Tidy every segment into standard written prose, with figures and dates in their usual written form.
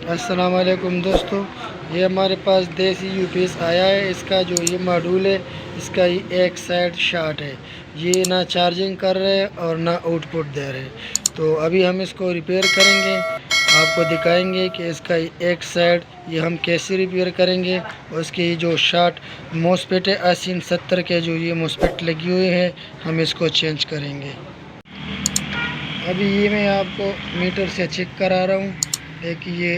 अस्सलाम वालेकुम दोस्तों, ये हमारे पास देसी यूपीएस आया है। इसका जो ये मॉड्यूल है, इसका ये एक साइड शॉर्ट है। ये ना चार्जिंग कर रहे हैं और ना आउटपुट दे रहे हैं। तो अभी हम इसको रिपेयर करेंगे, आपको दिखाएंगे कि इसका एक साइड ये हम कैसे रिपेयर करेंगे। और इसकी जो शॉर्ट मोस्फेट है 80-70 के जो ये मोस्फेट लगी हुई है, हम इसको चेंज करेंगे। अभी ये मैं आपको मीटर से चेक करा रहा हूँ। देखिए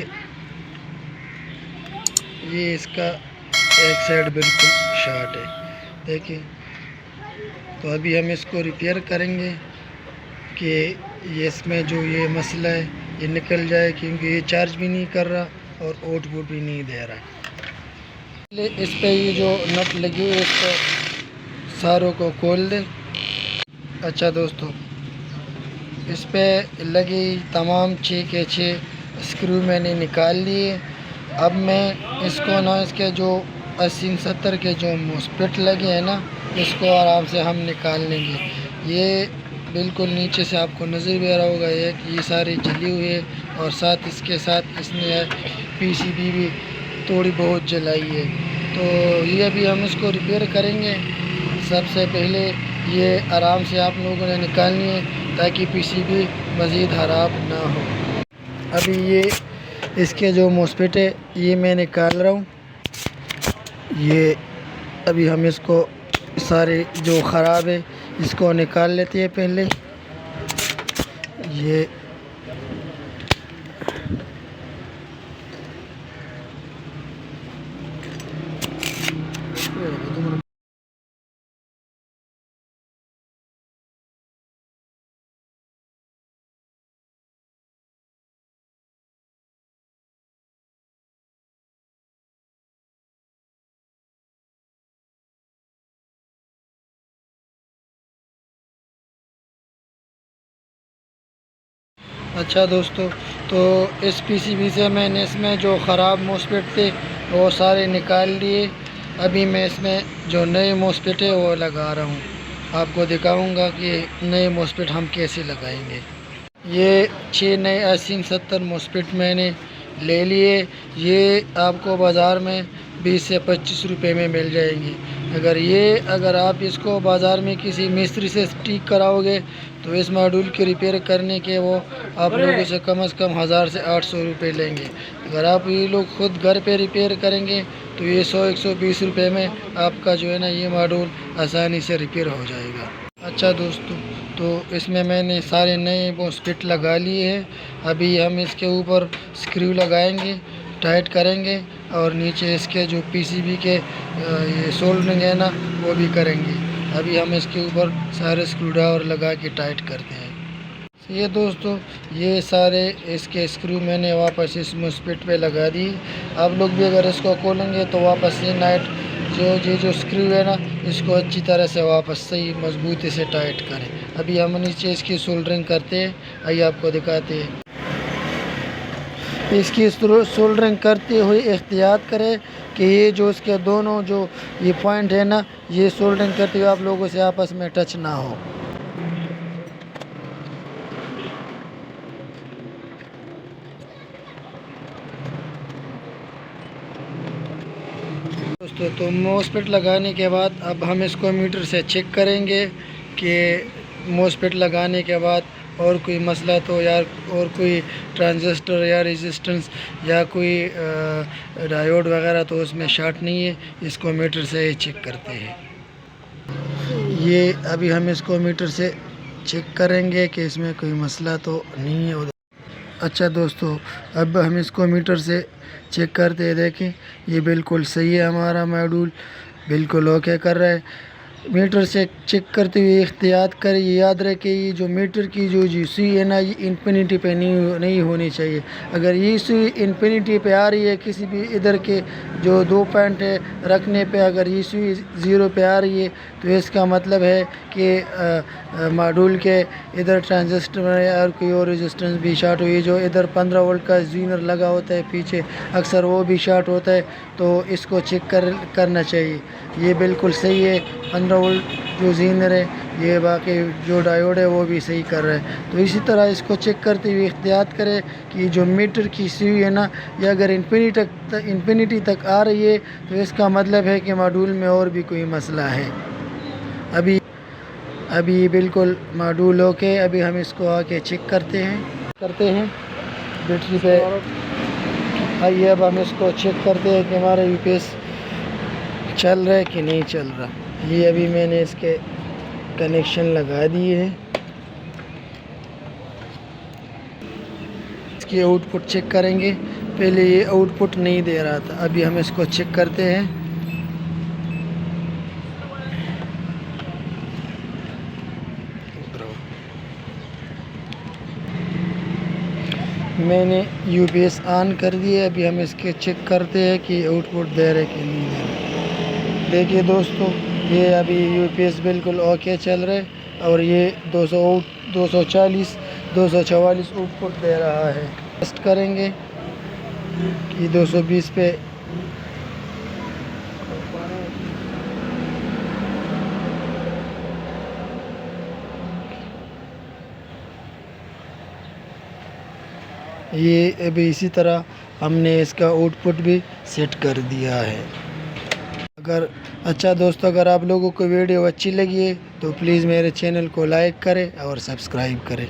ये इसका एक साइड बिल्कुल शॉर्ट है, देखिए। तो अभी हम इसको रिपेयर करेंगे कि ये इसमें जो ये मसला है ये निकल जाए, क्योंकि ये चार्ज भी नहीं कर रहा और आउटपुट भी नहीं दे रहा। इस पे ये जो नट लगी हुई है इसको सारों को खोल दें। अच्छा दोस्तों, इस पे लगी तमाम 6 के 6 स्क्रू मैंने निकाल लिए। अब मैं इसको ना इसके जो 80-70 के जो मोस्फेट लगे हैं ना, इसको आराम से हम निकाल लेंगे। ये बिल्कुल नीचे से आपको नज़र भी आ रहा होगा ये सारी जली हुई है, और साथ इसके साथ इसने पीसीबी भी थोड़ी बहुत जलाई है। तो ये अभी हम इसको रिपेयर करेंगे। सबसे पहले ये आराम से आप लोगों ने निकालनी है ताकि पीसीबी मज़ीद ख़राब ना हो। अभी ये इसके जो मोस्फेट है ये मैं निकाल रहा हूँ। ये अभी हम इसको सारे जो ख़राब है इसको निकाल लेते हैं पहले। ये अच्छा दोस्तों, तो इस पीसीबी से मैंने इसमें जो ख़राब मोस्फेट थे वो सारे निकाल लिए। अभी मैं इसमें जो नए मोस्फेट है वो लगा रहा हूँ। आपको दिखाऊंगा कि नए मोस्फेट हम कैसे लगाएंगे। ये 6 नए 80-70 मोस्फेट मैंने ले लिए। ये आपको बाज़ार में 20 से 25 रुपए में मिल जाएंगी। अगर आप इसको बाज़ार में किसी मिस्त्री से ठीक कराओगे तो इस मॉड्यूल के रिपेयर करने के वो आप लोगों से कम 1000 से 800 रुपये लेंगे। अगर आप ये लोग ख़ुद घर पे रिपेयर करेंगे तो ये 100-120 रुपये में आपका जो है ना ये मॉड्यूल आसानी से रिपेयर हो जाएगा। अच्छा दोस्तों, तो इसमें मैंने सारे नए मोस्फेट लगा लिए हैं। अभी हम इसके ऊपर स्क्रू लगाएंगे, टाइट करेंगे, और नीचे इसके जो पीसीबी के ये सोल्डरिंग है ना वो भी करेंगे। अभी हम इसके ऊपर सारे स्क्रू ड्राइवर लगा के टाइट करते हैं। ये दोस्तों, ये सारे इसके स्क्रू मैंने वापस इस मोस्फेट पे लगा दी। आप लोग भी अगर इसको खोलेंगे तो वापस से नाइट जो स्क्रू है ना इसको अच्छी तरह से वापस सही मजबूती से टाइट करें। अभी हम नीचे इसकी सोल्डरिंग करते हैं, आइए आपको दिखाते हैं। इसकी सोल्डरिंग करते हुए एहतियात करें कि ये जो इसके दोनों जो ये पॉइंट है ना, ये सोल्डरिंग करते हुए आप लोगों से आपस में टच ना हो। दोस्तों, तो मोस्फेट लगाने के बाद अब हम इसको मीटर से चेक करेंगे कि मोस्फेट लगाने के बाद और कोई मसला तो यार, और कोई ट्रांजिस्टर या रेजिस्टेंस या कोई डायोड वगैरह तो उसमें शॉर्ट नहीं है। इसको मीटर से ही चेक करते हैं। ये अभी हम इसको मीटर से चेक करेंगे कि इसमें कोई मसला तो नहीं है। अच्छा दोस्तों, अब हम इसको मीटर से चेक करते हैं। देखें ये बिल्कुल सही है, हमारा मॉड्यूल बिल्कुल ओके कर रहा है। मीटर से चेक करते हुए एहतियात करें, ये याद रखें ये जो मीटर की जो सुई है ना ये इन्फिनिटी पे नहीं होनी चाहिए। अगर ये सुई इन्फिनिटी पे आ रही है, किसी भी इधर के जो 2 पॉइंट है रखने पे अगर ये सुई 0 पे आ रही है तो इसका मतलब है कि मॉड्यूल के इधर ट्रांजिस्टर और कोई और रेजिस्टेंस भी शॉर्ट हुई। जो इधर 15 वोल्ट का ज़ीनर लगा होता है पीछे, अक्सर वो भी शॉर्ट होता है। तो इसको चेक करना चाहिए। ये बिल्कुल सही है, 15 वोल्ट जो जीनर है, ये बाकी जो डायोड है वो भी सही कर रहा है। तो इसी तरह इसको चेक करते हुए एहतियात करें कि जो मीटर खींची हुई है ना, ये अगर इन्फिनिटी तक आ रही है तो इसका मतलब है कि मॉड्यूल में और भी कोई मसला है। अभी बिल्कुल मॉड्यूल ओके। अभी हम इसको आके चेक करते हैं बैटरी पे। आइए अब हम इसको चेक करते हैं कि हमारा यूपीएस चल रहा है कि नहीं चल रहा। ये अभी मैंने इसके कनेक्शन लगा दिए हैं। इसकी आउटपुट चेक करेंगे। पहले ये आउटपुट नहीं दे रहा था, अभी हम इसको चेक करते हैं। मैंने यूपीएस ऑन कर दिया। अभी हम इसके चेक करते हैं कि आउटपुट दे रहे कि नहीं दे रहे। देखिए दोस्तों, ये अभी यूपीएस बिल्कुल ओके चल रहा है और ये 244 आउटपुट दे रहा है। टेस्ट करेंगे कि 220 पे ये अभी इसी तरह हमने इसका आउटपुट भी सेट कर दिया है। अच्छा दोस्तों, अगर आप लोगों को वीडियो अच्छी लगी है तो प्लीज़ मेरे चैनल को लाइक करें और सब्सक्राइब करें।